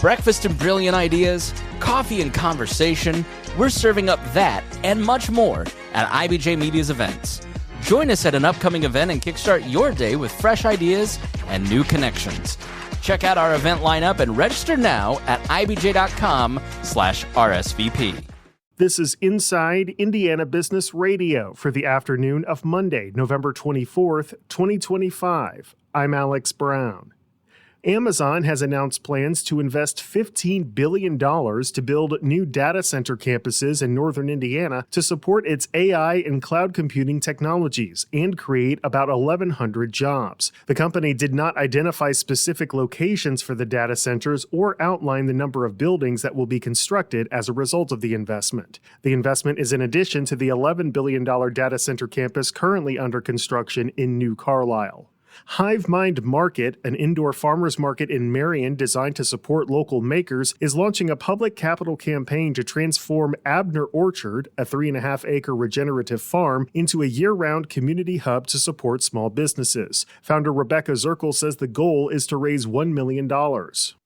Breakfast and brilliant ideas, coffee and conversation, we're serving up that and much more at IBJ Media's events. Join us at an upcoming event and kickstart your day with fresh ideas and new connections. Check out our event lineup and register now at ibj.com/RSVP. This is Inside Indiana Business Radio for the afternoon of Monday, November 24th, 2025. I'm Alex Brown. Amazon has announced plans to invest $15 billion to build new data center campuses in northern Indiana to support its AI and cloud computing technologies and create about 1,100 jobs. The company did not identify specific locations for the data centers or outline the number of buildings that will be constructed as a result of the investment. The investment is in addition to the $11 billion data center campus currently under construction in New Carlisle. Hive Mind Market, an indoor farmers market in Marion designed to support local makers, is launching a public capital campaign to transform Abner Orchard, a 3.5-acre regenerative farm, into a year-round community hub to support small businesses. Founder Rebecca Zirkle says the goal is to raise $1 million.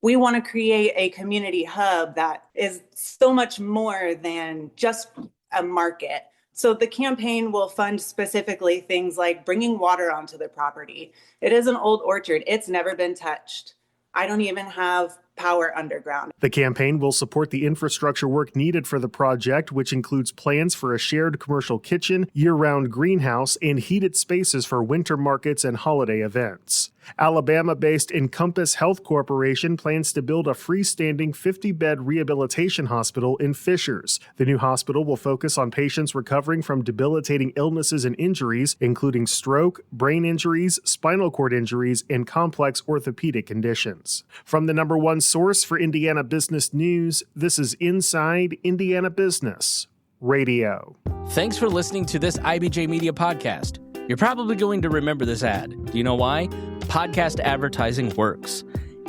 We want to create a community hub that is so much more than just a market. So the campaign will fund specifically things like bringing water onto the property. It is an old orchard. It's never been touched. I don't even have power underground. The campaign will support the infrastructure work needed for the project, which includes plans for a shared commercial kitchen, year-round greenhouse, and heated spaces for winter markets and holiday events. Alabama-based Encompass Health Corporation plans to build a freestanding 50-bed rehabilitation hospital in Fishers. The new hospital will focus on patients recovering from debilitating illnesses and injuries, including stroke, brain injuries, spinal cord injuries, and complex orthopedic conditions. From the number one source for Indiana business news, this is Inside Indiana Business Radio. Thanks for listening to this IBJ Media podcast. You're probably going to remember this ad. Do you know why? Podcast advertising works.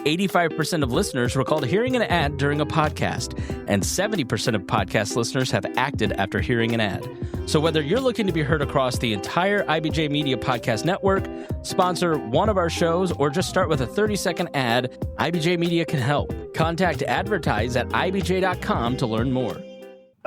85% of listeners recalled hearing an ad during a podcast, and 70% of podcast listeners have acted after hearing an ad. So whether you're looking to be heard across the entire IBJ Media podcast network, sponsor one of our shows, or just start with a 30-second ad, IBJ Media can help. Contact advertise at ibj.com to learn more.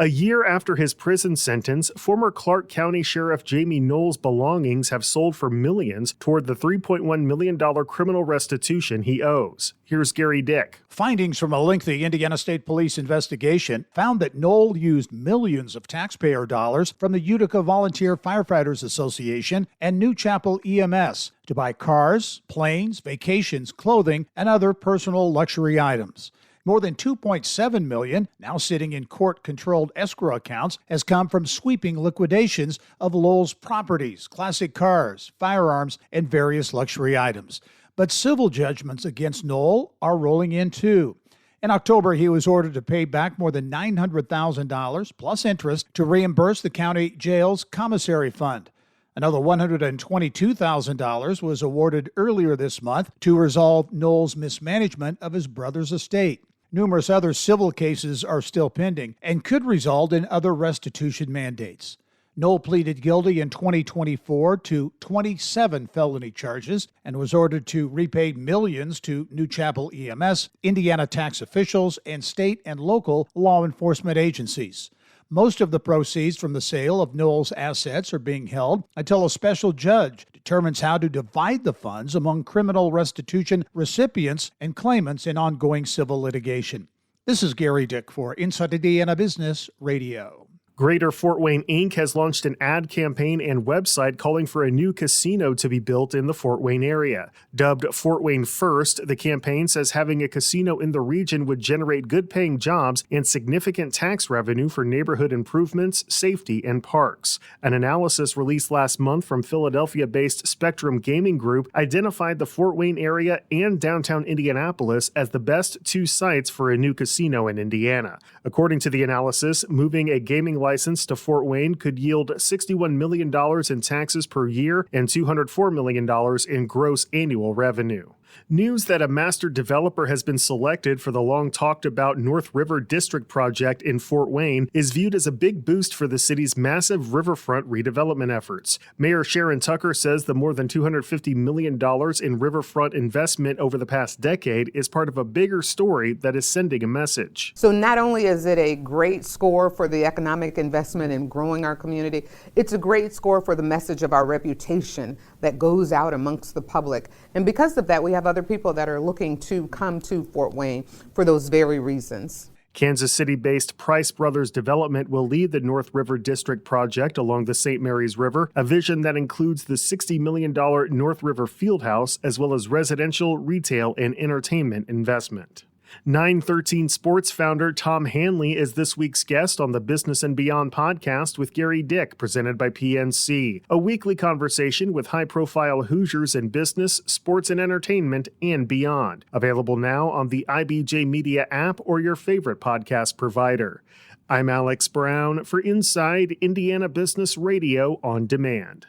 A year after his prison sentence, former Clark County Sheriff Jamie Knowles' belongings have sold for millions toward the $3.1 million criminal restitution he owes. Here's Gary Dick. Findings from a lengthy Indiana State Police investigation found that Knoll used millions of taxpayer dollars from the Utica Volunteer Firefighters Association and New Chapel EMS to buy cars, planes, vacations, clothing, and other personal luxury items. More than $2.7 million, now sitting in court-controlled escrow accounts, has come from sweeping liquidations of Lowell's properties, classic cars, firearms, and various luxury items. But civil judgments against Knoll are rolling in too. In October, he was ordered to pay back more than $900,000 plus interest to reimburse the county jail's commissary fund. Another $122,000 was awarded earlier this month to resolve Knoll's mismanagement of his brother's estate. Numerous other civil cases are still pending and could result in other restitution mandates. Knoll pleaded guilty in 2024 to 27 felony charges and was ordered to repay millions to New Chapel EMS, Indiana tax officials, and state and local law enforcement agencies. Most of the proceeds from the sale of Knoll's assets are being held until a special judge determines how to divide the funds among criminal restitution recipients and claimants in ongoing civil litigation. This is Gary Dick for Inside Indiana Business Radio. Greater Fort Wayne, Inc. has launched an ad campaign and website calling for a new casino to be built in the Fort Wayne area. Dubbed Fort Wayne First, the campaign says having a casino in the region would generate good-paying jobs and significant tax revenue for neighborhood improvements, safety, and parks. An analysis released last month from Philadelphia-based Spectrum Gaming Group identified the Fort Wayne area and downtown Indianapolis as the best two sites for a new casino in Indiana. According to the analysis, moving a gaming license to Fort Wayne could yield $61 million in taxes per year and $204 million in gross annual revenue. News that a master developer has been selected for the long-talked-about North River District project in Fort Wayne is viewed as a big boost for the city's massive riverfront redevelopment efforts. Mayor Sharon Tucker says the more than $250 million in riverfront investment over the past decade is part of a bigger story that is sending a message. So not only is it a great score for the economic investment in growing our community, it's a great score for the message of our reputation that goes out amongst the public. And because of that, we have other people that are looking to come to Fort Wayne for those very reasons. Kansas City-based Price Brothers Development will lead the North River District project along the St. Mary's River, a vision that includes the $60 million North River Fieldhouse, as well as residential, retail, and entertainment investment. 913 Sports founder Tom Hanley is this week's guest on the Business and Beyond podcast with Gary Dick, presented by PNC, a weekly conversation with high-profile Hoosiers in business, sports, and entertainment, and beyond. Available now on the IBJ Media app or your favorite podcast provider. I'm Alex Brown for Inside Indiana Business Radio on Demand.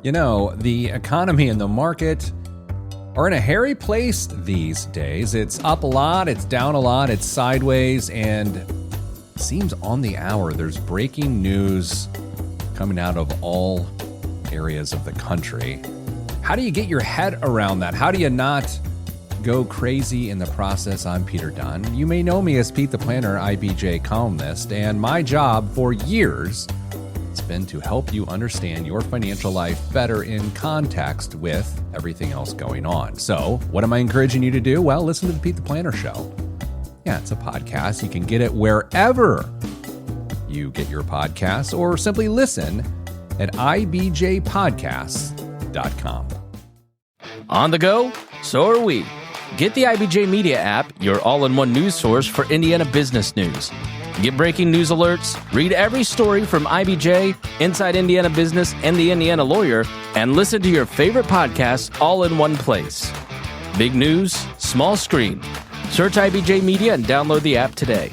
You know, the economy and the market are in a hairy place these days. It's up a lot, it's down a lot, it's sideways, and it seems on the hour there's breaking news coming out of all areas of the country. How do you get your head around that? How do you not go crazy in the process? I'm Peter Dunn. You may know me as Pete the Planner, IBJ columnist, and my job for years has been to help you understand your financial life better in context with everything else going on. So, what am I encouraging you to do? Well, listen to the Pete the Planner Show. Yeah, it's a podcast. You can get it wherever you get your podcasts, or simply listen at ibjpodcasts.com. On the go? So are we. Get the IBJ Media app, your all-in-one news source for Indiana business news. Get breaking news alerts, read every story from IBJ, Inside Indiana Business, and the Indiana Lawyer, and listen to your favorite podcasts all in one place. Big news, small screen. Search IBJ Media and download the app today.